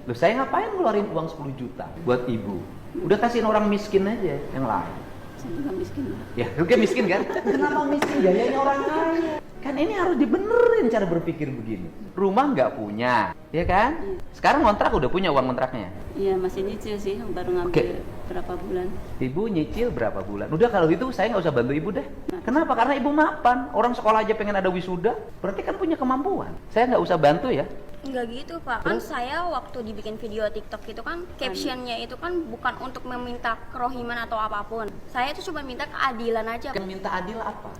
Loh, saya ngapain ngeluarin uang 10 juta buat ibu? Udah kasihin orang miskin aja yang lain. Saya juga miskin. Ya, oke miskin kan? Kenapa miskin? Biayanya orang kaya. Kan ini harus dibenerin cara berpikir begini. Rumah nggak punya, ya kan? Sekarang kontrak udah punya uang kontraknya. Iya, masih nyicil sih, baru ngambil berapa bulan. Ibu nyicil berapa bulan? Udah kalau gitu saya nggak usah bantu ibu deh. Kenapa? Karena ibu mapan. Orang sekolah aja pengen ada wisuda, berarti kan punya kemampuan. Saya nggak usah bantu ya. Enggak gitu Pak, kan saya waktu dibikin video TikTok itu kan captionnya itu kan bukan untuk meminta kerohiman atau apapun. Saya itu cuma minta keadilan aja. Yang minta adil apa?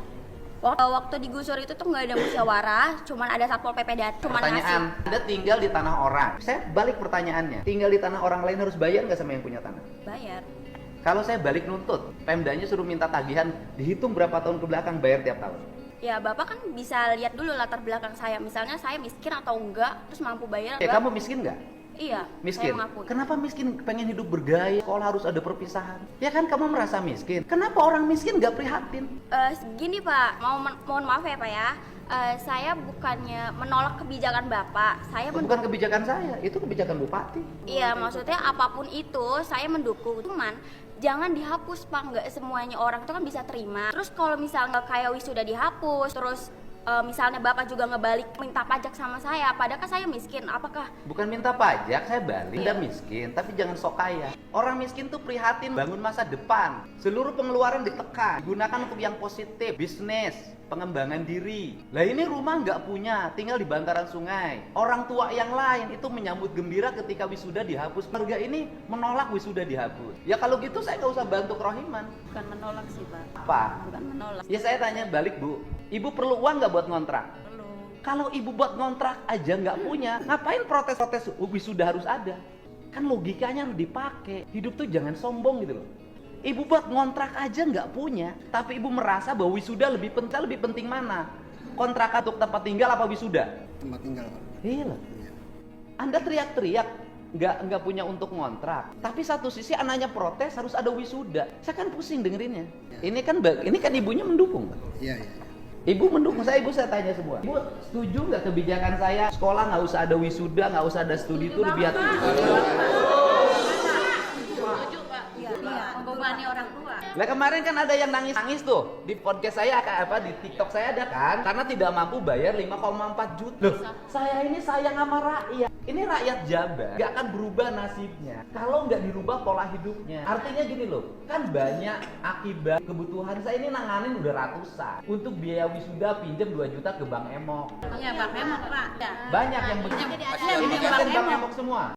Waktu digusur itu tuh nggak ada musyawarah, cuman ada satpol pp datang, cuman Pertanyaan, ngasih. Anda tinggal di tanah orang. Saya balik pertanyaannya, tinggal di tanah orang lain harus bayar nggak sama yang punya tanah? Bayar. Kalau saya balik nuntut, Pemdanya suruh minta tagihan, dihitung berapa tahun ke belakang, bayar tiap tahun. Ya Bapak kan bisa lihat dulu latar belakang saya, misalnya saya miskin atau enggak, terus mampu bayar Ya enggak? kamu miskin nggak? Iya, Miskin. saya mengakui. Kenapa miskin? Pengen hidup bergaya, sekolah harus ada perpisahan. Ya kan kamu merasa miskin. Kenapa orang miskin nggak prihatin? Gini Pak, mohon maaf ya Pak ya. Saya bukannya menolak kebijakan Bapak, saya Bukan kebijakan saya, itu kebijakan bupati. Iya, maksudnya apapun itu saya mendukung, cuman jangan dihapus Pak, nggak semuanya orang itu kan bisa terima. Terus kalau misalnya kayak wisuda dihapus, terus misalnya Bapak juga ngebalik minta pajak sama saya, padahal kan saya miskin, apakah Bukan minta pajak, saya balik. Anda miskin, tapi jangan sok kaya. Orang miskin tuh prihatin bangun masa depan. Seluruh pengeluaran ditekan, digunakan untuk yang positif, bisnis, pengembangan diri. Lah ini rumah nggak punya, tinggal di bantaran sungai. Orang tua yang lain itu menyambut gembira ketika wisuda dihapus. Keluarga ini menolak wisuda dihapus. Ya kalau gitu saya nggak usah bantu kerohiman. Bukan menolak sih Pak. Apa? Bukan menolak. Ya saya tanya balik Bu, ibu perlu uang nggak buat ngontrak? Perlu. Kalau ibu buat ngontrak aja nggak punya, ngapain protes-protes wisuda harus ada? Kan logikanya harus dipakai. Hidup tuh jangan sombong gitu loh. Ibu buat ngontrak aja nggak punya, tapi ibu merasa bahwa wisuda lebih penting mana? Kontrak untuk tempat tinggal apa wisuda? Tempat tinggal Pak. Iya loh. Anda teriak-teriak nggak punya untuk ngontrak, tapi satu sisi anaknya protes harus ada wisuda. Saya kan pusing dengerinnya. Ini kan ibunya mendukung, Pak. Iya, iya. Ibu mendukung saya, ibu saya tanya semua. Ibu setuju nggak kebijakan saya sekolah nggak usah ada wisuda, nggak usah ada studi tour biar Membebani orang tua. Lah kemarin kan ada yang nangis tuh di podcast saya di TikTok saya ada kan karena tidak mampu bayar 5,4 juta. Loh, saya ini sayang sama rakyat. Ini rakyat Jabar nggak akan berubah nasibnya kalau nggak dirubah pola hidupnya. Artinya gini loh, kan banyak akibat kebutuhan saya ini nanganin udah ratusan. Untuk biaya wisuda pinjam 2 juta ke Bank Emok. Iya, Bang Emok Pak. Ya. Banyak yang begini. Iya, Ini Bang kan Bank Emok. Emok semua.